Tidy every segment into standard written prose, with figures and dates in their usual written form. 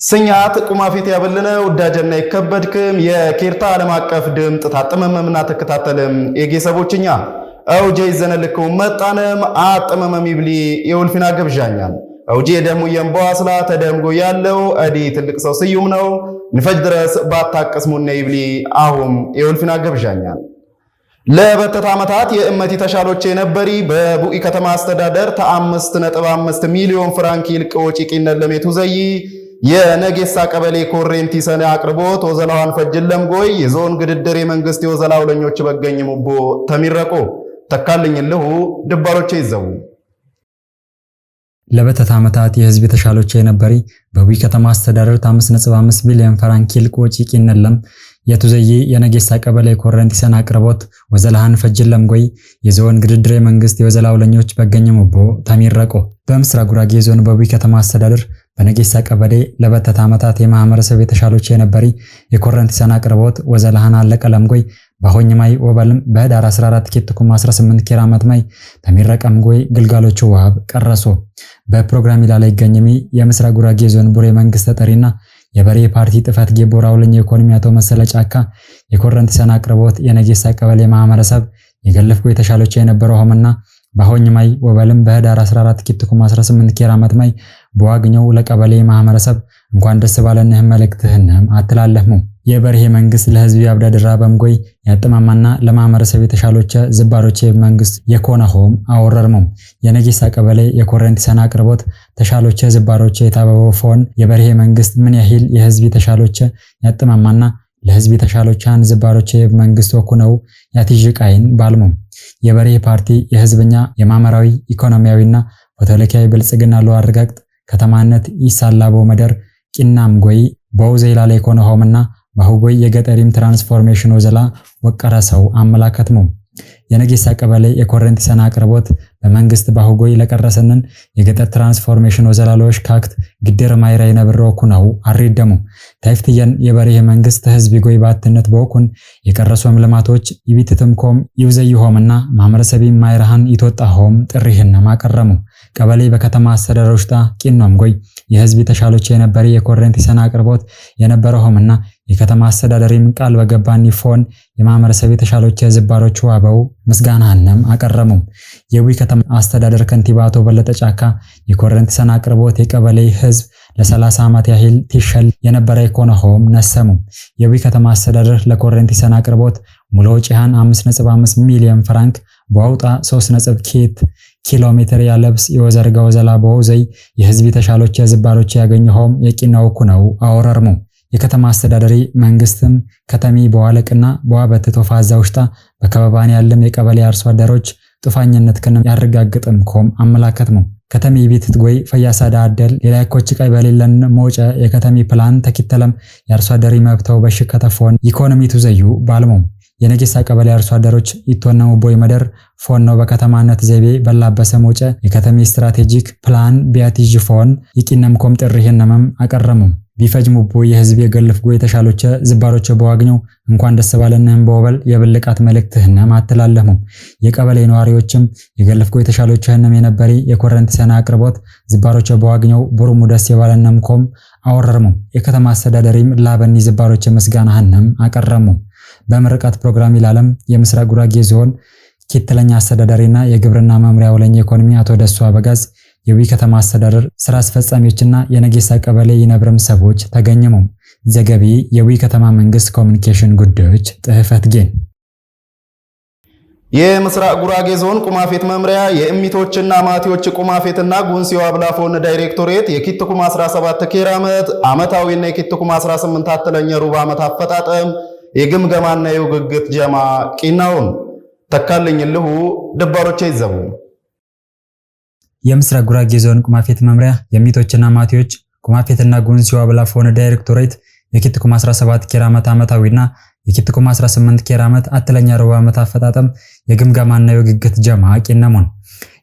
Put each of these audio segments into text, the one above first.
ስኛት ቁማፊት ያበልነ ወዳጀና ይከበድክም የኬርታ ዓለም አቀፍ ድምጥ ታጠመመምና ተከታተለም የጌሰቦችኛ አውጄ ይዘነልከው መጣነም አጠመመም ይብሊ የውልፊና ገብዣኛል አውጄ ደሙ የምባስላ ተደምጎ ያለው አዲ ትልቅ ሰው ስዩም ነው ንፈጅ ድረስ ባታቀስሙነ ይብሊ አሁን የውልፊና ገብዣኛል ለበተት ዓመታት የእመቲ ተሻሎች የነበሪ በቡኢ ከተማ አስተዳደር ተ5.5 ሚሊዮን ፍራንክ ይልቅ ወጪ ቂነል ለሜቱ ዘይ የነጌሳ ቀበሌ ኮሬንቲ ሰነ አቅርቦት ወዘላዋን ፈጅለም ጎይ የዞን ግድድር የመንግስት የወዘላውለኞች በገኝሙቦ ተሚረቆ ተካልኝልሁ ድባሮች ይዘው ለበተት ዓመታት የህዝብ ተሻሎች የነበሪ በቡኢ ከተማ አስተዳደር 5.5 ሚሊዮን ፍራንክ ይልቅ ወጪ ቂነለም የቱዘይ የነጌሳ ቀበሌ ኮሬንቲ ሰነ አቅርቦት ወዘላሃን ፈጅለም ጎይ የዞን ግድድር የመንግስት የወዘላውለኞች በገኝሙቦ ተሚረቆ በምስራቅ ጉራጌ ዞን በቡኢ ከተማ አስተዳደር በነጌሳ ቀበሌ ለበተት ዓመታት የማህበረሰብ የተሻሎች የነበሪ የኮሬንቲ ሰነ አቅርቦት ወዘላሃን አለቀለም ጎይ በሆኝማይ ወበልም በህዳር 14 ኪትኩም 18 ኬራመት ማይ ተሚረቀም ጎይ ግልጋሎቹ ዋብ ቀረሶ በፕሮግራም ላይ ይገኝሚ የምስራቅ ጉራጌ ዞን ቡሬ መንግስት ተጠሪና የበሬ ፓርቲ ጥፈት ጌቦራውልኝ ኢኮኖሚ አቶ መሰለ ጫካ የኮሬንቲ ሰነ አቅርቦት የነጌሳ ቀበሌ ማህበረሰብ የገለፍኩ የተሻሎች የነበረው ሆመና በሆኝማይ ወበልም በህዳር 14 ኪትኩም 18 ኬራመት ማይ በዋግኘው ለቀበሌ ማህበረሰብ እንኳን ደስ ባለንህ መልእክትህንም አትላለፍሙ የበርሄ መንግስት ለህዝብ ያብዳድራ በምጎይ ያጥማማና ለማህበረሰብ የተሻሎች ዝባሮች መንግስት የኮነሆም አወረርሙም የነጌሳ ቀበሌ የኮሬንቲ ሰነ አቅርቦት ተሻሎች ዝባሮች የታበበው ፎን የበርሄ መንግስት ምን ያህል የህዝብ የተሻሎች ያጥማማና ለህዝብ የተሻሎቻን ዝባሮች መንግስት ወኩነው ያትጅቃይን ባልሙም የበርሄ ፓርቲ የህዝብኛ የማህበራዊ ኢኮኖሚያዊና ፖለቲካዊ ብልጽግና ለዋርጋግጥ ከተማነት ይሳላቦ መደር ቂናም ጎይ በውዘይላ ላይ ኮነሆምና ባሁጎይ የገጠሪም ትራንስፎርሜሽን ወዘላ ወቀረሰው አመላከትሙ የነጌሳ ቀበሌ የኮሬንቲ ሰነ አቅርቦት በመንግስት ባሁጎይ ለቀረሰንን የገጠር ትራንስፎርሜሽን ወዘላሎሽ ካክት ግድር ማይራይ ነብረው ኩናው አሪደሙ ታይፍትየን የበርሄ መንግስት ህዝብ ጎይ ባትነት በወኩን የቀረሱም ልማቶች ይቢትትምኮም ይውዘይሆምና ማህበረሰብ ማይራሃን ይተጣሆም ጥሪህና ማቀረሙ ቀበሌ በከተማ አስተዳደር ውስጥ ቂኖም ጎይ የህዝብ ተሻሎች የነበረ የኮሬንቲ ሰነ አቅርቦት የነበረውምና የከተማ አስተዳደሪም ቃል በገባን ይፎን የማህበረሰብ የተሻሎች ዝባሮች ዋበው ምስጋናንም አቀረሙ የቡኢ ከተማ አስተዳደር ከንቲባ አቶ በለጠ ጫካ የኮሬንቲ ሰነ አቅርቦት የቀበሌ ህዝብ ለ30 ዓመት ያህል ትሸል የነበረ ኢኮኖሚም ነሰሙ የቡኢ ከተማ አስተዳደር ለኮሬንቲ ሰነ አቅርቦት ሙሉ ወጪሃን 5.5 ሚሊዮን ፍራንክ በአውጣ 3 ኪሎሜትር ያለብስ የወዘርጋ ወዘላ በውዘይ የህዝብ ተሻሎች ዝባሮች ያገኘውም የቂናው ኩነው አወረርሙ የከተማ አስተዳደሪ መንግስትም ከተሚ በዋለቅና በዋበት ተፋዛ ውሽጣ በከባባን ያለም የቀበሌ አርሶ አደሮች ጥፋኝነት ከነም ያረጋግጥም ኮም አመላከትሙ ከተሚ ቤት ትጎይ ፈያሳዳ አደል ሌላኮች ቀይ በሌለን ሞጨ የከተሚ ፕላን ተኪተለም የአርሶ አደሪ መብተው በሽከተፎን ኢኮኖሚ ትዘዩ ባልሙ የነጌሳ ቀበሌ አርሶ አደሮች ይተወነው ቦይ መደር ፎን ነው በከተማነት ዘይቤ በላበሰ ሞጨ የከተሚ ስትራቴጂክ ፕላን ቢያቲጅ ፎን ይቂነም ኮም ጥሪህነም አቀረሙ ቢፈጅሙ ቦይ የህዝብ የገልፍ ጎይ ተሻሎች ዝባሮች በዋግኘው እንኳን ደስ ባለንህም በወበል የብልቃት መልእክትህና ማተላለሙ የቀበሌ ነዋሪዎችም የገልፍ ጎይ ተሻሎችህንም የነበሪ የኮሬንቲ ሰነ አቅርቦት ዝባሮች በዋግኘው ብሩሙ ደስ የባለንም ኮም አወረርሙ የከተማ አስተዳደሪም ላበኒ ዝባሮች ምስጋናህንም አቀረሙ በምርቃት ፕሮግራም ይላለም የምስራቅ ጉራጌ ዞን ኪትለኛ አስተዳዳሪና የግብርና መምሪያ ወለኝ ኢኮኖሚ አቶ ደሱ አበጋዝ የቡኢ ከተማ አስተዳደር ስራ አስፈጻሚዎችና የነጌሳ ቀበሌ ይነብረም ሰዎች ተገኘሙ ዘገቢ የቡኢ ከተማ መንግስት ኮሙኒኬሽን ጉዳዮች ጽህፈት ጌን የምስራቅ ጉራጌ ዞን ቁማፌት መምሪያ የእሚቶችና ማቲዎች ቁማፌትና ጉንሲው አብላፎን ዳይሬክቶሬት የኪትኩም 17 ኬራመት አመታዊና የኪትኩም 18 አትለኛ ሩብ አመት አፈጣጠም የግምገማና የውግግት ጀማ ቂናውን ተካልኝልሁ ድባሮች ይዘቡ የምስራቅ ጉራጌ ዞን ቁማፌት መምሪያ የእሚቶችና ማቲዎች ቁማፌትና ጉንሲው አብላፎን ዳይሬክቶሬት የኪትኩም 17 ኬራመት አመታዊና የኪትኩም 18 ኬራመት አትለኛ ሩብ አመት አፈጣጠም የግምገማና የውግግት ጀማ ቂነሙን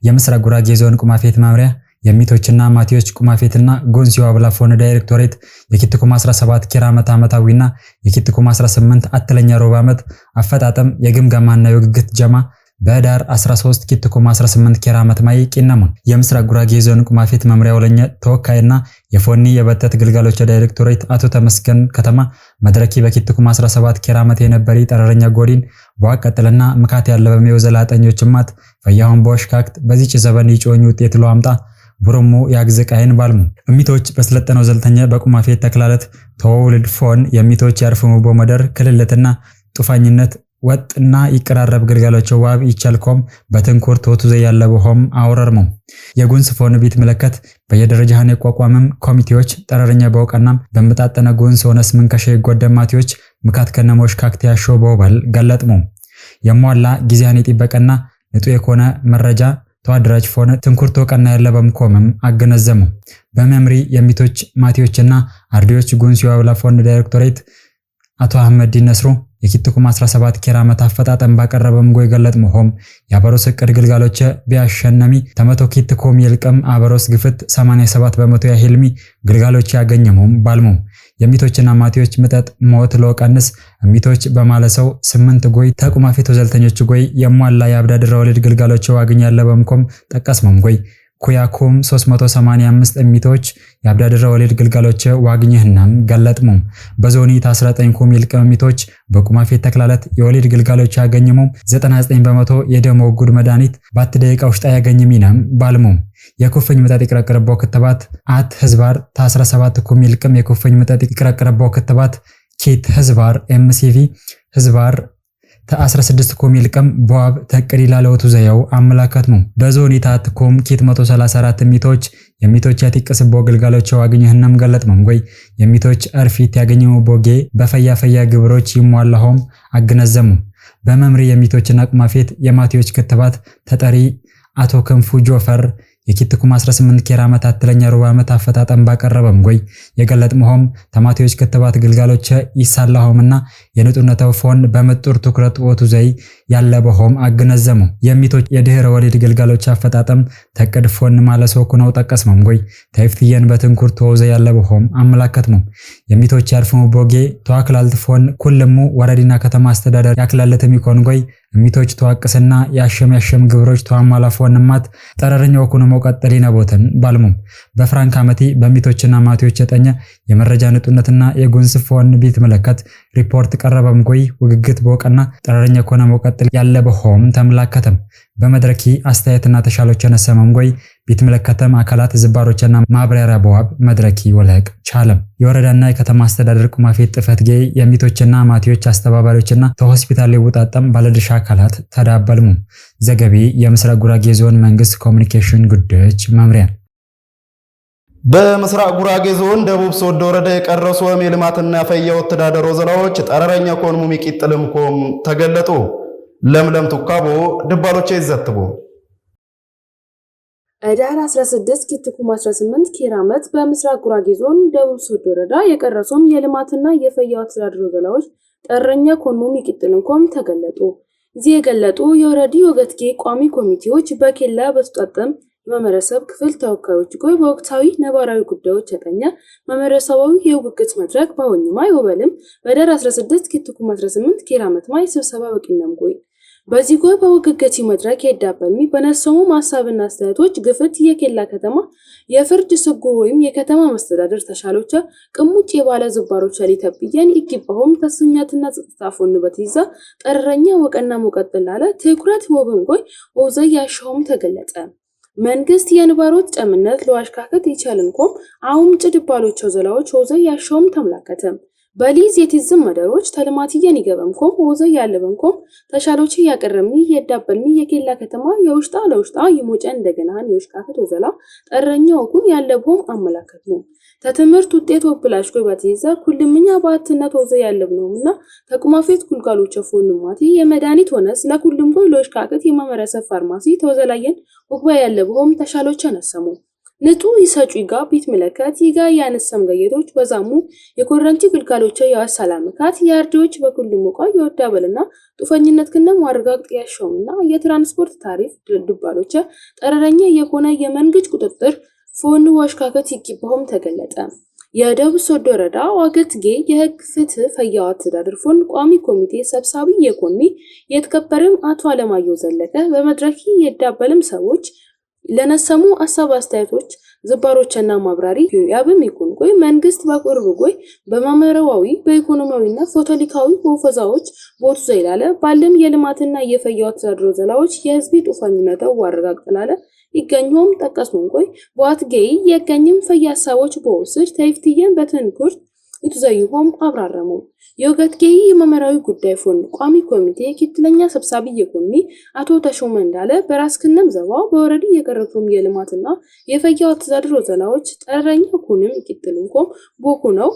የምስራቅ ጉራጌ ዞን ቁማፌት መምሪያ የሚቶችና ማቲዎች ቁማፌትና ጉንሲው አብላፎን ዳይሬክቶሬት የኪትኩም 17 ኬራመት አመታዊና የኪትኩም 18 አትለኛ ሩብ አመት አፈጣጠም የግምገማና የውግግት ጀማ በዳር 13 ኪትኩም 18 ኬራመት ማይ ቂናሙን የምስራቅ ጉራጌ ዞን ቁማፊት መምሪያ ወለኛ ተወካይና የፎኒ የበተት ግልጋሎች ዳይሬክቶሬት አቶ ተመስገን ከተማ መድረኪ በኪትኩም 17 ኬራመት የነበሪ ጠረረኛ ጎዲን በዋቀጥልና ምካት ያለ በሚው ዘላጠኞች ማት ፈያሁን ቦሽካክት በዚች ዘበን ይጮኝ ውጤት ለዋምጣ ብሩሙ ያግዘቃይን ባልሙ እሚቶች በስለጠነው ዘልተኛ በቁማፊት ተክላለት ተወልድ ፎን የሚቶች ያርፉሙ በመደር ክልልትና ጡፋኝነት ወጥና ይቀራረብ ግልጋሎች ዋብ ይቻልኮም በትንኩር ተወቱ ዘያለ በሆም አውረርሙ የጉንስ ፎን ቢት መለከት በየደረጃህን የቋቋምም ኮሚቴዎች ጠረረኛ በውቀናም በመጣጠነ ጉንስ ሆነስ ምንከሸ ይጎደማቲዎች ምካት ከነሞሽ ካክቲያ ሾ በወባል ገለጥሙ የሟላ ጊዜያን ይጥበቀና ንጡ የኮነ መረጃ ተዋድራጅ ፎን ትንኩር ተወቀና ያለ በመቆምም አገነዘሙ በመምሪ የሚቶች ማቲዎችና አርዲዎች ጉንስ ያውላ ፎን ዳይሬክቶሬት አቶ አህመድ ነስሩ የኪትኩም 17 ኬራመት አፈጣጠም ባቀረበም ጎይ ገለጥ መሆም ያበሮስ እቅድ ግልጋሎች ቢያሸነሚ ተመቶ ኪትኩም ይልቀም አበሮስ ግፍት 87 በመቶ ያህልሚ ግልጋሎች ያገኘሙም ባልሙ የሚቶችና ማቲዎች መጠጥ ሞት ለቀንስ ሚቶች በማለሰው 8 ጎይ ተቁማፊት ወዘልተኞች ጎይ የሟላ ያብዳድራ ወልድ ግልጋሎች ዋግኛለ በመቆም ጠቀስመም ጎይ ኩያኩም 385 ሚቶች ያብዳድራ ወልድ ግልጋሎች ዋግኝህናም ገለጥሙ በዞኒ 19 ኩም ይልቀም ሚቶች በቁማፊት ተክላለት የወልድ ግልጋሎች ያገኘሙ 99 በመቶ የደሞ ጉድ መድኃኒት ባት ደቂቃ ውስጥ ያገኝሚናም ባልሙ የኩፍኝ መጠጥ ይቀረቀረበው ክትባት አት ህዝባር ታ17 ኩም ይልቀም የኩፍኝ መጠጥ ይቀረቀረበው ክትባት ኪት ህዝባር ኤምሲቪ ህዝባር ተ16 ኩም ይልቀም በዋብ ተቀዲላ ለወቱ ዘያው አመላከትሙ በዞኒታ ተኩም ኪት 134 ሚቶች የሚቶች ያቲቀስቦ ግልጋሎች ዋግኝህናም ገለጥመም ጎይ የሚቶች አርፊት ያገኘሙ ቦጌ በፈያ ግብሮች ይሟላሆም አገነዘሙ በመምሪ የሚቶችና ቁማፊት የማቲዎች ክትባት ተጠሪ አቶ ክንፉ ጆፈር የኪትኩም 18 ኬራመት አትለኛ ሩብ ዓመት አፈጣጠም ባቀረበም ጎይ የገለጥመሆም ተማቲዎች ክትባት ግልጋሎች ይሳላሆምና የንጡነታው ፎን በመጡር ትኩረት ወቱ ዘይ ያለበሆም አገነዘሙ የሚቶች የድህረ ወሊድ ግልጋሎች አፈጣጠም ተቀድ ፎን ማለሰው ኩነው ጠቀስመም ጎይ ታይፍትየን በትንኩር ተወዘ ያለበሆም አመላከትሙ የሚቶች ያርፉሙ ቦጌ ተዋክላልት ፎን ኩልሙ ወረዲና ከተማ አስተዳደር ያክላለተም ይኮን ጎይ ሚቶች ተዋቅስና ያሸም ግብሮች ተዋማላፎንማት ጠረረኛው ኩነ መቀጠል ይነቦተን ባልሙ በፍራንክ አመቲ በሚቶችና ማቲዎች የጠኘ የመረጃ ንጡነትና የጉንስ ፎን ቢት መለከት ሪፖርት ቀረበም ጎይ ውግግት በወቀና ጠረረኛ ኮነ መቀጠል ያለ በሆም ተመላከተም በመድረኪ አስተያየትና ተሻሎች የነሰመም ጎይ ቢት መለከተም አካላት ዝባሮችና ማብራሪያ በዋብ መድረኪ ወለቅ ቻለም የወረዳና የከተማ አስተዳደር ቁማፊት ጥፈት ገይ የሚቶችና ማቲዎች አስተባባሪዎችና ተሆስፒታል ሊውጣጣም ባለድርሻ አካላት ተዳበልሙ ዘገቢ የምስራቅ ጉራጌ ዞን መንግስት ኮሙኒኬሽን ጉዳዮች መምሪያ በምስራቅ ጉራጌ ዞን ደቡብ ሶዶ ወረዳ የቀረሱ የልማትና ፈያው ተዳደሮ ዘላዎች ጠረረኛ ኮንሙ ሚቂጥልምኮም ተገለጡ ለምለም ቱካቦ ድባሎች ይዘትቡ ዳር 16 ኪትኩም 18 ኬራመት በምስራቅ ጉራጌ ዞን ደቡብ ሶዶ ወረዳ የቀረሱም የልማትና የፈያው ተዳደሮ ዘላዎች ጠረረኛ ኮንሙ ሚቂጥልምኮም ተገለጡ እዚህ የገለጡ የወረዲ ወገትጌ ቋሚ ኮሚቴዎች በኬላ በተጣጠም የማህበረሰብ ክፍል ተወካዮች ጎይ በወቅታዊ ነባራዊ ጉዳዮች ያጠኛ ማህበረሰባዊ የውግግት መድረክ ባወኝማይ ወበልም በዳር 16 ኪትኩም 18 ኬራመት ማይ ስብሰባ በቂናም ጎይ በዚህ ጎይ በውግግት መድረክ የዳበሚ በነሰሙ ማሳብና አስተያየቶች ግፍት የኬላ ከተማ የፍርድ ስጉር ወይም የከተማ መስተዳደር ተሻሎች ቅሙጭ የባለ ዝባሮች ሊተብየን ይግባውም ተስኛትና ጽጥታፎን በትይዛ ጠረረኛ ወቀና መቀጠል አለ ትኩረት ወብን ጎይ ወዘ ያሻውም ተገለጸ መንግስት የንባሮት ጨምነት ለዋሽካከት ይቻልንኮም አሁን ጭድባሎቸው ዘላዎች ወዘ ያሻውም ተመላከተም በሊዝ የትዝም መደሮች ተልማትየን ይገበምኮም ወዘ ያለበንኮም ተሻሎች ያቀረሚ የዳበልሚ የኬላ ከተማ የውሽጣ ለውሽጣ ይሞጨ እንደገናን የውሽካከት ወዘላ ጠረኛው ኩን ያለበውም አመላከትሙ ተትምህርት ውጤት ወብላሽ ጎይ ባትይዛ ኩልምኛ ባትነት ወዘ ያለብነውና ተቁማፊት ኩልጋሎች ፎንማቲ የመድኃኒት ሆነስ ለኩልም ጎይ ለውሽካከት የማመረሰብ ፋርማሲ ተወዘላየን ወግባ ያለበውም ተሻሎች አነሰሙ ንጡ ይሰጩ ይጋ ቢት መለከት ይጋ ያነሰም ገየቶች በዛሙ የኮረንቲ ግልጋሎች ያሰላምካት ያርዲዎች በኩልም ሞቃይ ይወዳበልና ጡፈኝነት ከነ ማረጋግጥ ያሻውና የትራንስፖርት ታሪፍ ድባሎች ጠረረኛ የሆነ የመንግስት ቁጥጥር ፎን ዋሽካከት ይግባውም ተገለጠ የደቡብ ሶዶ ወረዳ ዋገትጌ የህግ ፍትህ ፈያው አስተዳደር ፎንድ ቋሚ ኮሚቴ ሰብሳቢ የኮኒ የተከበረም አቶ አለማየሁ ዘለቀ በመድረክ የዳበለም ሰዎች ለነሰሙ አሳብ አስተያየቶች ዝባሮችና ማብራሪ ያብም ይኩን ቆይ መንግስት በቁርብ ቆይ በማመራዊ በኢኮኖሚያዊና ፖለቲካዊ ወፈዛዎች ቦቱ ዘይላለ ባለም የልማትና የፈያው አስተዳደር ዘላዎች የህዝብ ጡፋኝነት አረጋግጠላለ ይገኙም ጠቀስሙን ቆይ በዋትጌይ የገኝም ፈያሳዎች በወስድ ተይፍትየን በትንኩርት ይተዘዩም አብራራሙ የወገትጌይ የመመራዊ ጉዳይ ፎንድ ቋሚ ኮሚቴ ክትለኛ ሰብሳቢ የኮኒ አቶ ተሾመ እንዳለ በራስክነም ዘባው በወረዲ የቀረቱም የልማትና የፈያው አስተዳደር ዘላዎች ጠረኛ ኩንም ይቅጥልንኮም ቦኩ ነው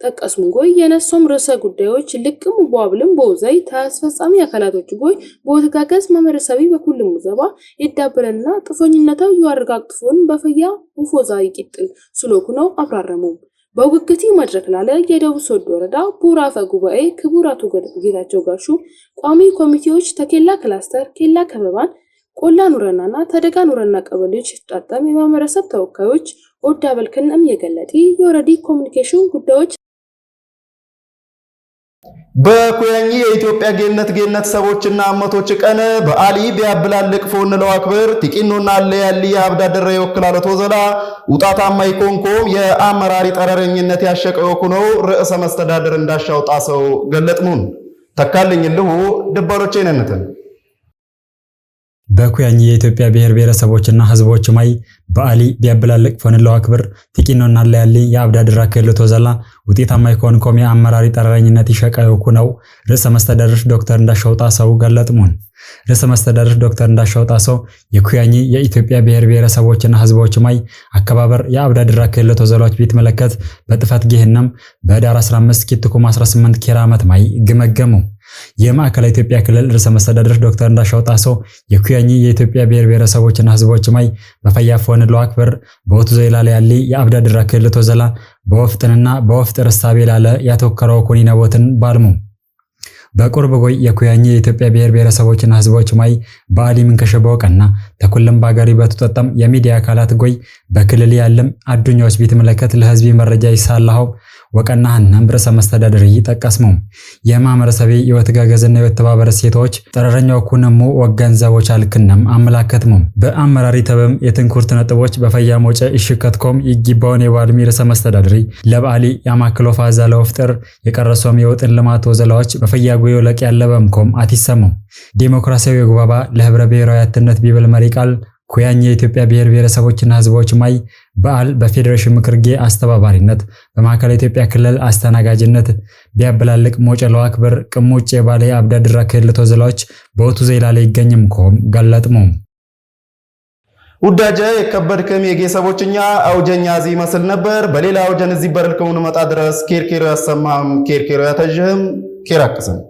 ጠቀስሙን ጎይ የነሶም ርዕሰ ጉዳዮች ልቅም ቦአብልም ቦዛይ ታስፈጻሚ አካላቶች ጎይ ቦተጋገዝ ማመረሰቢ በኩልም ዘባ ይዳበረና ጥፎኝነታው ያረጋግጥፎን በፈያ ውፎዛ ይቅጥል ስለኩ ነው አብራራሙ በውግቲ መድረክ ላለ የደቡብ ሶዶ ወረዳ ቡራፈ ጉባኤ ክቡራቱ ጌታቸው ጋሹ ቋሚ ኮሚቴዎች ተኬላ ክላስተር ኬላ ከበባን ቆላ ኑረናና ተደጋ ኑረና ቀበሌዎች ተጣጣም የማመረሰብ ተወካዮች ወዳበልከንም የገለጢ የወረዲ ኮሙኒኬሽን ጉዳዮች በኩያኝ የኢትዮጵያ ጌነት ሰቦችና አመቶች ቀን በአሊ ቢያብላልቅ ፎን ለዋክብር ቲቂኖና ለያሊ አብዳደረ ይወክላል ተወዘላ ውጣታማ ይኮንኮም የአመራሪ ጠረረኝነት ያሸቀው ኩኖ ርዕሰ መስተዳድር እንዳሻው ጣሰው ገለጥሙን ተካልኝልሁ ድባሮቼ ነንተን በኩያኝ የኢትዮጵያ ብሔረሰቦችና ህዝቦች ማይ በአሊ ቢያብላልቅ ፎን ለዋክብር ቲቂኖና ለያሊ የአብዳደረ ክልል ተወዘላ ውጤታማ ይኮንኮም የአመራሪ ጠረረኝነት ይሸቀው ኩነው ርዕሰ መስተዳድር ዶክተር እንዳሻው ጣሰው ገለጥሙን ርዕሰ መስተዳድር ዶክተር እንዳሻው ጣሰው የኩያኝ የኢትዮጵያ ብሔረሰቦችና ህዝቦች ማይ አከባበር የአብዳደረ ክልል ተወዘላዎች ቢት መለከት በጥፋት ጊህናም በዳር 15 ኪትኩም 18 ኪራመት ማይ ገመገሙ የማዕከላዊ ኢትዮጵያ ክልል ርዕሰ መስተዳድር ዶክተር እንዳሻው ጣሰው የኩያኝ የኢትዮጵያ ብሔረሰቦችና ህዝቦች ማይ በፈያፎን ለዋክብር በወቱ ዘይላለ ያሊ የአብዳደረ ክልል ተወዘላ በወፍጥንና በወፍጥር ሐሳብ ያለ ያተከረው ኩኒነቦትን ባልሙ በቁርብ ጎይ የኩያኝ የኢትዮጵያ ብሔረሰቦችና ህዝቦች ማይ በአሊ ምን ከሸበውቀና ተኩልም ባገሪ በተጠጣም የሚዲያ አካላት ጎይ በክልል ያለም አዱኛዎች ቢት መለከት ለህዝብ መረጃ ይሳላው ወቀናህናም ርዕሰ መስተዳድር ይጠቀስሙ የማመረሰቢ የወተጋገዝና የወተባበረ ሴቶች ጠረረኛው ኩነሙ ወገንዘቦች አልክነም አመላከትሙ በአመራሪ ተበም የትንኩርት ነጥቦች በፈያ ሞጨ ይሽከትኮም ይግባውን የባልሚ ርዕሰ መስተዳድሪ ለባሊ ያማክሎ ፋዛ ለወፍጥር የቀረሶም የወጥን ልማት ወዘላዎች በፈያ ጎዮ ለቅ ያለበምኮም አትሰሙ ዲሞክራሲያዊ ግባባ ለህብረ ብሔራዊ አትነት ቢበል መሪ ቃል ኩያኝ የኢትዮጵያ ብሔረሰቦችና ህዝቦች ማይ በዓል በፌዴሬሽን ምክር ቤት አስተባባሪነት በማዕከላዊ ኢትዮጵያ ክልል አስተናጋጅነት ቢያበላልቅ ሞጨ ለዋክብር ቅሙጭ የባለ አብዳደረ ክልል ተወዘላዎች በወቱ ዘይላለ ይገኝም ኮም ገለጥሙ ውዳጀ የከበድከም የጌሰቦችኛ አውጀኛ ዚ መስል ነበር በሌላ አውጀን እዚ በረልከውን መጣ ድረስ ኬርኬሮ ያሰማም ኬርኬሮ ያተጅህም ኬራክሰም